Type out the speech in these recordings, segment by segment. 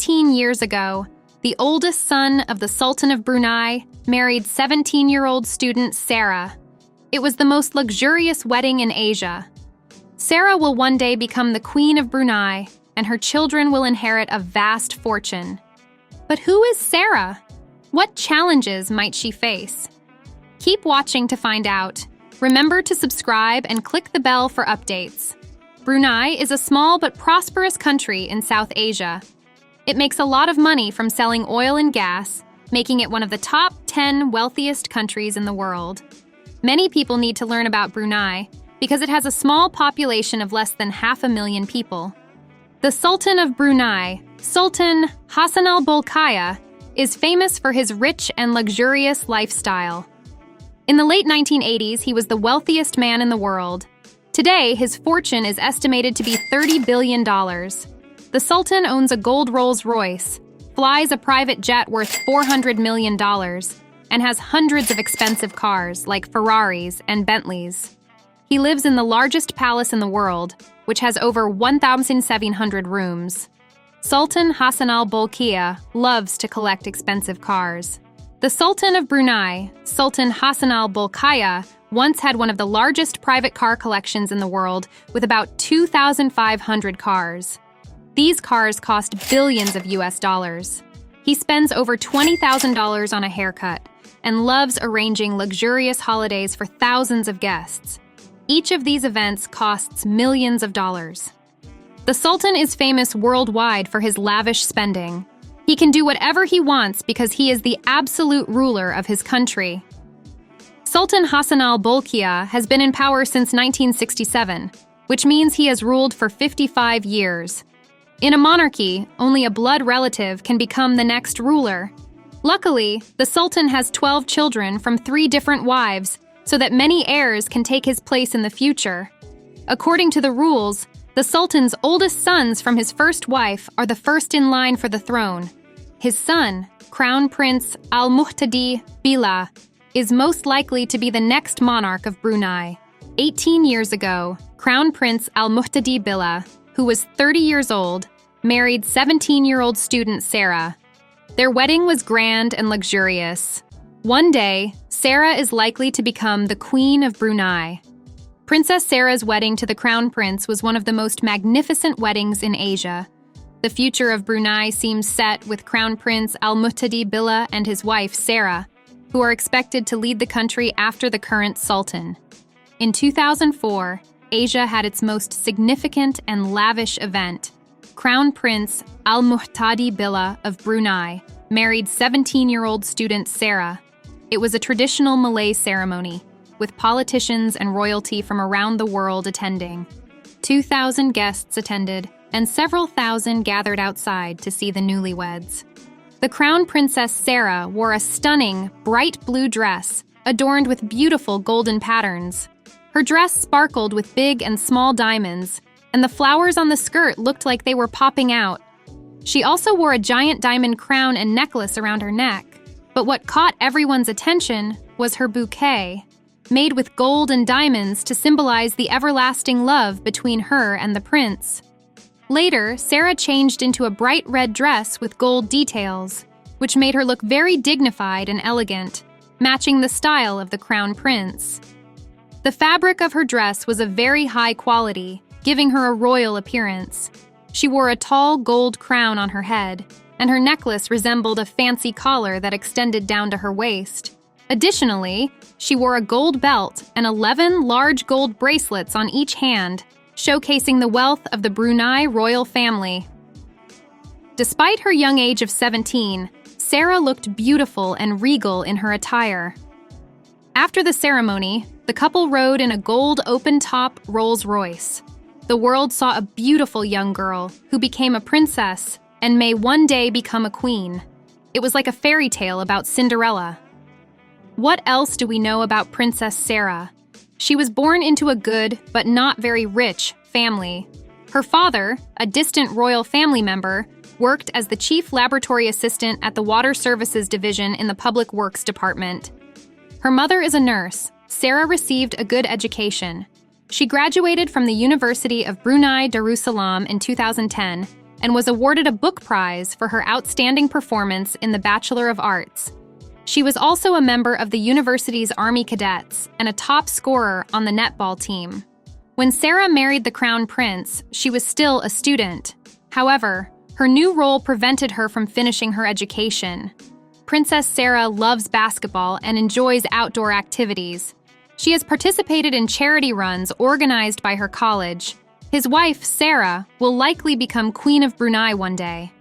18 years ago, the oldest son of the Sultan of Brunei married 17-year-old student Sarah. It was the most luxurious wedding in Asia. Sarah will one day become the Queen of Brunei, and her children will inherit a vast fortune. But who is Sarah? What challenges might she face? Keep watching to find out. Remember to subscribe and click the bell for updates. Brunei is a small but prosperous country in South Asia. It makes a lot of money from selling oil and gas, making it one of the top 10 wealthiest countries in the world. Many people need to learn about Brunei because it has a small population of less than 500,000 people. The Sultan of Brunei, Sultan Hassan al-Bolkiah, is famous for his rich and luxurious lifestyle. In the late 1980s, he was the wealthiest man in the world. Today, his fortune is estimated to be $30 billion. The Sultan owns a gold Rolls-Royce, flies a private jet worth $400 million, and has hundreds of expensive cars like Ferraris and Bentleys. He lives in the largest palace in the world, which has over 1,700 rooms. Sultan Hassan al-Bolkiah loves to collect expensive cars. The Sultan of Brunei, Sultan Hassan al-Bolkiah, once had one of the largest private car collections in the world with about 2,500 cars. These cars cost billions of US dollars. He spends over $20,000 on a haircut and loves arranging luxurious holidays for thousands of guests. Each of these events costs millions of dollars. The Sultan is famous worldwide for his lavish spending. He can do whatever he wants because he is the absolute ruler of his country. Sultan Hassan al-Bolkiah has been in power since 1967, which means he has ruled for 55 years. In a monarchy, only a blood relative can become the next ruler. Luckily, the Sultan has 12 children from 3 different wives, so that many heirs can take his place in the future. According to the rules, the Sultan's oldest sons from his first wife are the first in line for the throne. His son, Crown Prince Al-Muhtadee Billah, is most likely to be the next monarch of Brunei. 18 years ago, Crown Prince Al-Muhtadee Billah, who was 30 years old, married 17-year-old student Sarah. Their wedding was grand and luxurious. One day, Sarah is likely to become the Queen of Brunei. Princess Sarah's wedding to the Crown Prince was one of the most magnificent weddings in Asia. The future of Brunei seems set with Crown Prince Al-Muhtadee Billah and his wife Sarah, who are expected to lead the country after the current Sultan. In 2004, Asia had its most significant and lavish event. Crown Prince Al-Muhtadee Billah of Brunei married 17-year-old student Sarah. It was a traditional Malay ceremony, with politicians and royalty from around the world attending. 2,000 guests attended, and several thousand gathered outside to see the newlyweds. The Crown Princess Sarah wore a stunning, bright blue dress, adorned with beautiful golden patterns. Her dress sparkled with big and small diamonds, and the flowers on the skirt looked like they were popping out. She also wore a giant diamond crown and necklace around her neck. But what caught everyone's attention was her bouquet, made with gold and diamonds to symbolize the everlasting love between her and the prince. Later, Sarah changed into a bright red dress with gold details, which made her look very dignified and elegant, matching the style of the crown prince. The fabric of her dress was of very high quality, giving her a royal appearance. She wore a tall gold crown on her head, and her necklace resembled a fancy collar that extended down to her waist. Additionally, she wore a gold belt and 11 large gold bracelets on each hand, showcasing the wealth of the Brunei royal family. Despite her young age of 17, Sarah looked beautiful and regal in her attire. After the ceremony, the couple rode in a gold open-top Rolls-Royce. The world saw a beautiful young girl who became a princess and may one day become a queen. It was like a fairy tale about Cinderella. What else do we know about Princess Sarah? She was born into a good, but not very rich, family. Her father, a distant royal family member, worked as the chief laboratory assistant at the Water Services Division in the Public Works Department. Her mother is a nurse. Sarah received a good education. She graduated from the University of Brunei Darussalam in 2010 and was awarded a book prize for her outstanding performance in The Bachelor of Arts. She was also a member of the university's Army Cadets and a top scorer on the netball team. When Sarah married the Crown Prince, she was still a student. However, her new role prevented her from finishing her education. Princess Sarah loves basketball and enjoys outdoor activities. She has participated in charity runs organized by her college. His wife, Sarah, will likely become Queen of Brunei one day.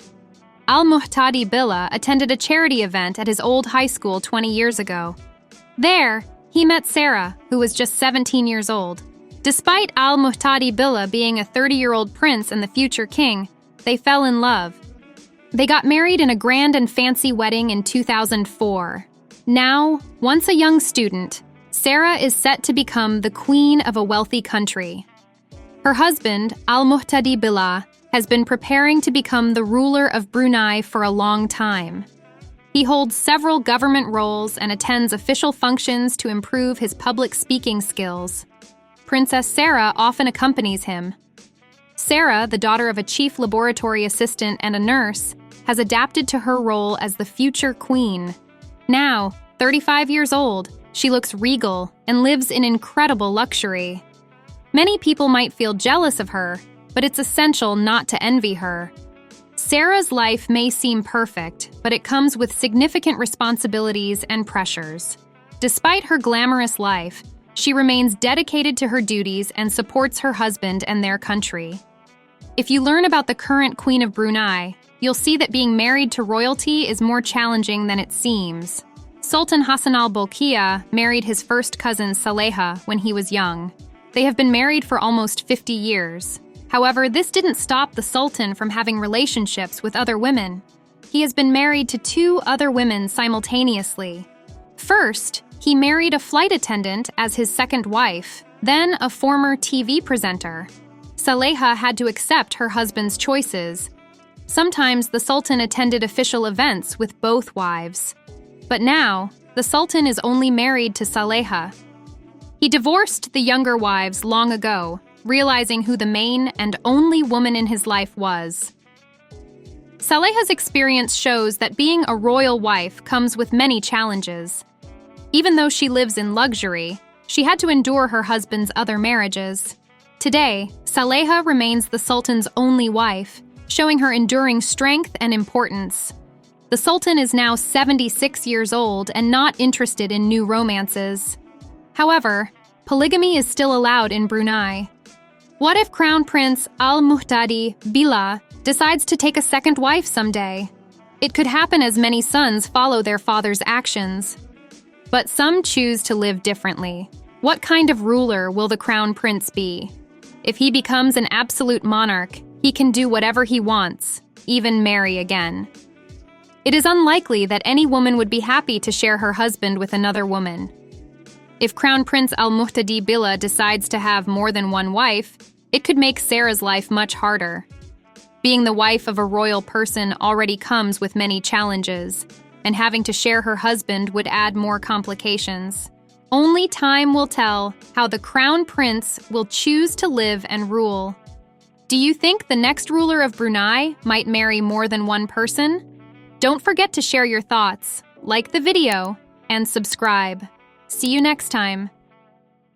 Al-Muhtadee Billah attended a charity event at his old high school 20 years ago. There, he met Sarah, who was just 17 years old. Despite Al-Muhtadee Billah being a 30-year-old prince and the future king, they fell in love. They got married in a grand and fancy wedding in 2004. Now, once a young student, Sarah is set to become the queen of a wealthy country. Her husband, Al-Muhtadee Billah, has been preparing to become the ruler of Brunei for a long time. He holds several government roles and attends official functions to improve his public speaking skills. Princess Sarah often accompanies him. Sarah, the daughter of a chief laboratory assistant and a nurse, has adapted to her role as the future queen. Now, 35 years old, she looks regal and lives in incredible luxury. Many people might feel jealous of her, but it's essential not to envy her. Sarah's life may seem perfect, but it comes with significant responsibilities and pressures. Despite her glamorous life, she remains dedicated to her duties and supports her husband and their country. If you learn about the current Queen of Brunei, you'll see that being married to royalty is more challenging than it seems. Sultan Hassan al-Bolkiah married his first cousin Saleha when he was young. They have been married for almost 50 years. However, this didn't stop the Sultan from having relationships with other women. He has been married to 2 other women simultaneously. First, he married a flight attendant as his second wife, then a former TV presenter. Saleha had to accept her husband's choices. Sometimes the Sultan attended official events with both wives. But now, the Sultan is only married to Saleha. He divorced the younger wives long ago, realizing who the main and only woman in his life was. Saleha's experience shows that being a royal wife comes with many challenges. Even though she lives in luxury, she had to endure her husband's other marriages. Today, Saleha remains the Sultan's only wife, showing her enduring strength and importance. The Sultan is now 76 years old and not interested in new romances. However, polygamy is still allowed in Brunei. What if Crown Prince Al-Muhtadee Billah decides to take a second wife someday? It could happen as many sons follow their father's actions. But some choose to live differently. What kind of ruler will the Crown Prince be? If he becomes an absolute monarch, he can do whatever he wants, even marry again. It is unlikely that any woman would be happy to share her husband with another woman. If Crown Prince Al-Muhtadee Billah decides to have more than one wife, it could make Sarah's life much harder. Being the wife of a royal person already comes with many challenges, and having to share her husband would add more complications. Only time will tell how the Crown Prince will choose to live and rule. Do you think the next ruler of Brunei might marry more than one person? Don't forget to share your thoughts, like the video, and subscribe. See you next time.